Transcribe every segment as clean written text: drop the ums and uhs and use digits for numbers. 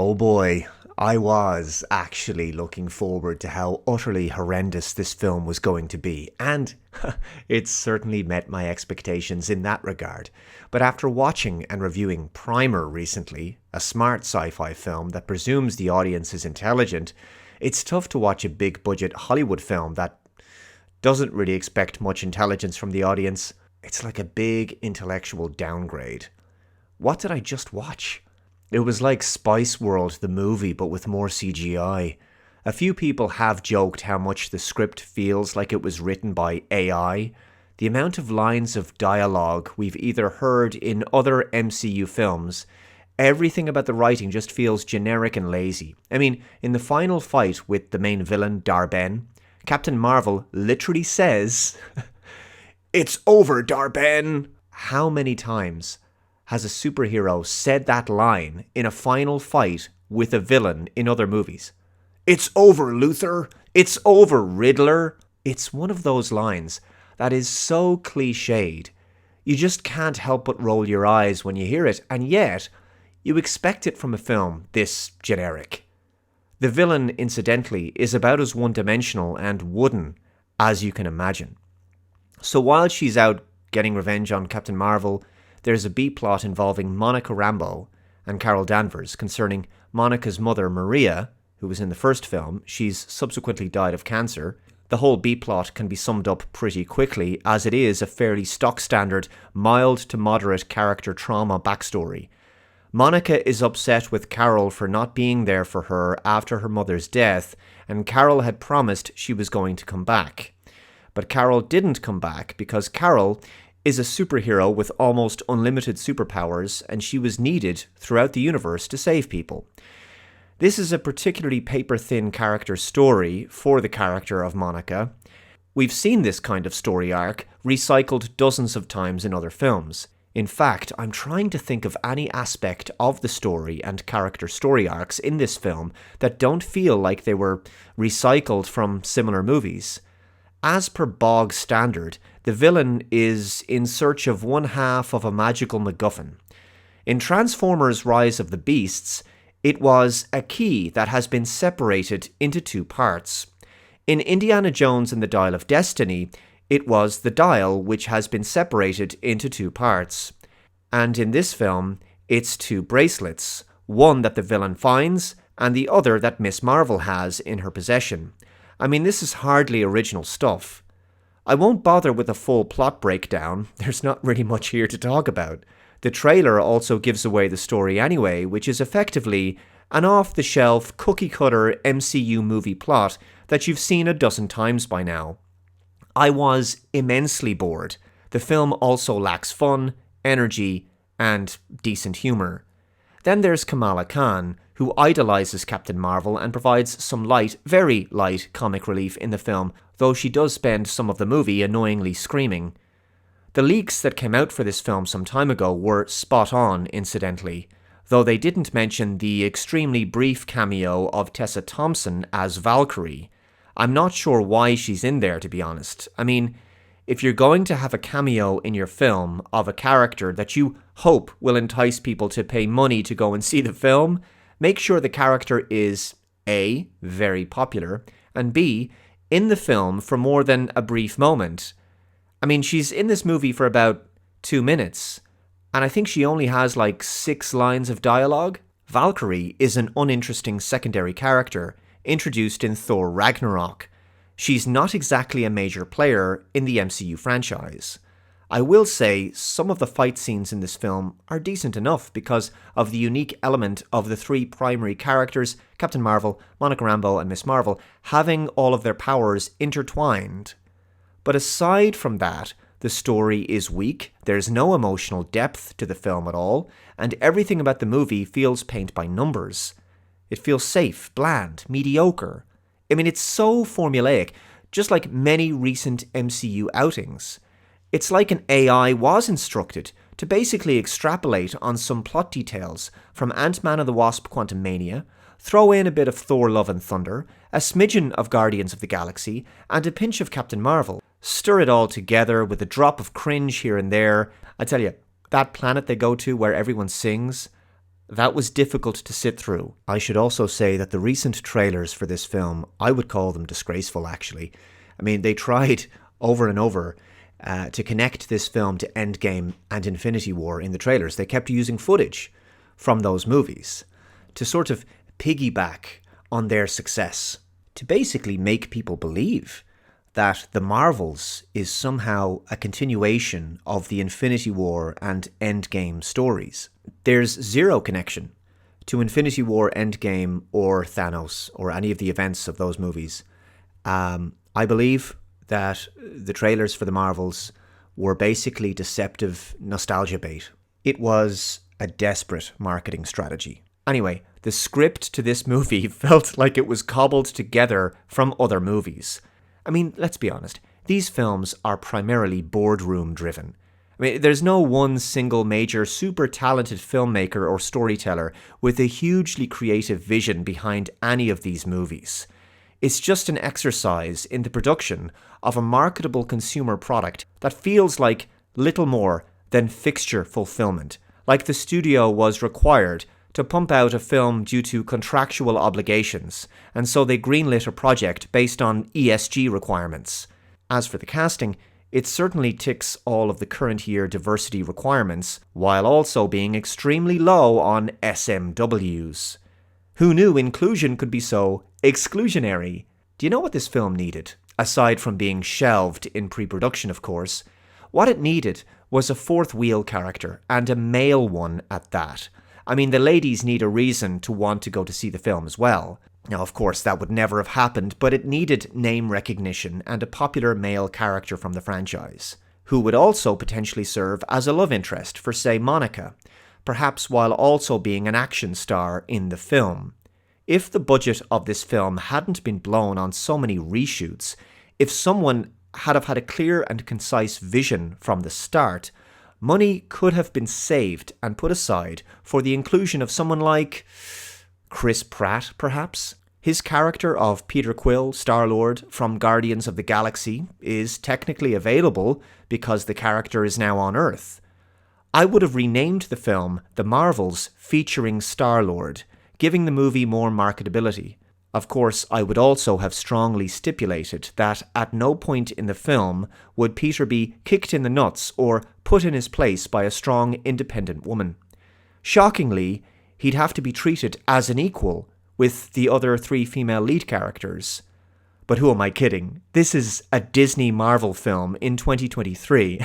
Oh boy, I was actually looking forward to how utterly horrendous this film was going to be, and it certainly met my expectations in that regard. But after watching and reviewing Primer recently, a smart sci-fi film that presumes the audience is intelligent, it's tough to watch a big budget Hollywood film that doesn't really expect much intelligence from the audience. It's like a big intellectual downgrade. What did I just watch? It was like Spice World the movie, but with more CGI. A few people have joked how much the script feels like it was written by AI. The amount of lines of dialogue we've either heard in other MCU films, everything about the writing just feels generic and lazy. I mean, in the final fight with the main villain, Darben, Captain Marvel literally says, "It's over, Darben!" How many times has a superhero said that line in a final fight with a villain in other movies? "It's over, Luther. It's over, Riddler." It's one of those lines that is so cliched, you just can't help but roll your eyes when you hear it, and yet you expect it from a film this generic. The villain, incidentally, is about as one-dimensional and wooden as you can imagine. So while she's out getting revenge on Captain Marvel, there's a B-plot involving Monica Rambeau and Carol Danvers concerning Monica's mother, Maria, who was in the first film. She's subsequently died of cancer. The whole B-plot can be summed up pretty quickly, as it is a fairly stock-standard, mild to moderate character trauma backstory. Monica is upset with Carol for not being there for her after her mother's death, and Carol had promised she was going to come back. But Carol didn't come back because Carol is a superhero with almost unlimited superpowers, and she was needed throughout the universe to save people. This is a particularly paper-thin character story for the character of Monica. We've seen this kind of story arc recycled dozens of times in other films. In fact, I'm trying to think of any aspect of the story and character story arcs in this film that don't feel like they were recycled from similar movies. As per bog standard, the villain is in search of one half of a magical MacGuffin. In Transformers: Rise of the Beasts, it was a key that has been separated into two parts. In Indiana Jones and the Dial of Destiny, it was the dial which has been separated into two parts. And in this film, it's two bracelets, one that the villain finds and the other that Miss Marvel has in her possession. I mean, this is hardly original stuff. I won't bother with a full plot breakdown, there's not really much here to talk about. The trailer also gives away the story anyway, which is effectively an off-the-shelf, cookie-cutter MCU movie plot that you've seen a dozen times by now. I was immensely bored. The film also lacks fun, energy, and decent humour. Then there's Kamala Khan, who idolizes Captain Marvel and provides some light, very light comic relief in the film, though she does spend some of the movie annoyingly screaming. The leaks that came out for this film some time ago were spot on, incidentally, though they didn't mention the extremely brief cameo of Tessa Thompson as Valkyrie. I'm not sure why she's in there, to be honest. I mean, if you're going to have a cameo in your film of a character that you hope will entice people to pay money to go and see the film, make sure the character is A, very popular, and B, in the film for more than a brief moment. I mean, she's in this movie for about 2 minutes, and I think she only has like 6 lines of dialogue. Valkyrie is an uninteresting secondary character, introduced in Thor Ragnarok. She's not exactly a major player in the MCU franchise. I will say some of the fight scenes in this film are decent enough because of the unique element of the 3 primary characters, Captain Marvel, Monica Rambeau, and Miss Marvel, having all of their powers intertwined. But aside from that, the story is weak, there's no emotional depth to the film at all, and everything about the movie feels paint by numbers. It feels safe, bland, mediocre. I mean, it's so formulaic, just like many recent MCU outings. It's like an AI was instructed to basically extrapolate on some plot details from Ant-Man and the Wasp: Quantumania, throw in a bit of Thor: Love and Thunder, a smidgen of Guardians of the Galaxy, and a pinch of Captain Marvel. Stir it all together with a drop of cringe here and there. I tell you, that planet they go to where everyone sings, That was difficult to sit through. I should also say that the recent trailers for this film, I would call them disgraceful, actually. I mean, they tried over and over to connect this film to Endgame and Infinity War in the trailers. They kept using footage from those movies to sort of piggyback on their success, to basically make people believe that The Marvels is somehow a continuation of the Infinity War and Endgame stories. There's zero connection to Infinity War, Endgame, or Thanos, or any of the events of those movies. I believe that the trailers for The Marvels were basically deceptive nostalgia bait. It was a desperate marketing strategy. Anyway, the script to this movie felt like it was cobbled together from other movies. I mean, let's be honest, these films are primarily boardroom driven. I mean, there's no one single major super talented filmmaker or storyteller with a hugely creative vision behind any of these movies. It's just an exercise in the production of a marketable consumer product that feels like little more than fixture fulfillment, like the studio was required to pump out a film due to contractual obligations, and so they greenlit a project based on ESG requirements. As for the casting, it certainly ticks all of the current year diversity requirements, while also being extremely low on SMWs. Who knew inclusion could be so exclusionary? Do you know what this film needed? Aside from being shelved in pre-production, of course, what it needed was a fourth wheel character, and a male one at that. I mean, the ladies need a reason to want to go to see the film as well. Now, of course, that would never have happened, but it needed name recognition and a popular male character from the franchise, who would also potentially serve as a love interest for, say, Monica, perhaps while also being an action star in the film. If the budget of this film hadn't been blown on so many reshoots, if someone had have had a clear and concise vision from the start, money could have been saved and put aside for the inclusion of someone like Chris Pratt, perhaps. His character of Peter Quill, Star-Lord, from Guardians of the Galaxy, is technically available because the character is now on Earth. I would have renamed the film The Marvels featuring Star-Lord, giving the movie more marketability. Of course, I would also have strongly stipulated that at no point in the film would Peter be kicked in the nuts or put in his place by a strong, independent woman. Shockingly, he'd have to be treated as an equal with the other three female lead characters. But who am I kidding? This is a Disney Marvel film in 2023,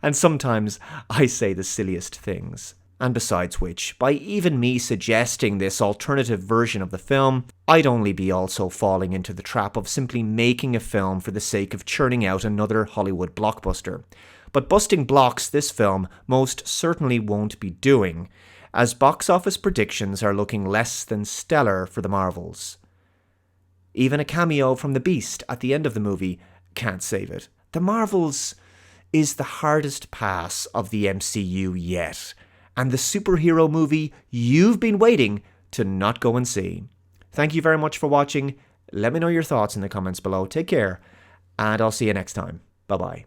and sometimes I say the silliest things. And besides which, by even me suggesting this alternative version of the film, I'd only be also falling into the trap of simply making a film for the sake of churning out another Hollywood blockbuster. But busting blocks this film most certainly won't be doing, as box office predictions are looking less than stellar for the Marvels. Even a cameo from the Beast at the end of the movie can't save it. The Marvels is the hardest pass of the MCU yet, and the superhero movie you've been waiting to not go and see. Thank you very much for watching. Let me know your thoughts in the comments below. Take care, and I'll see you next time. Bye-bye.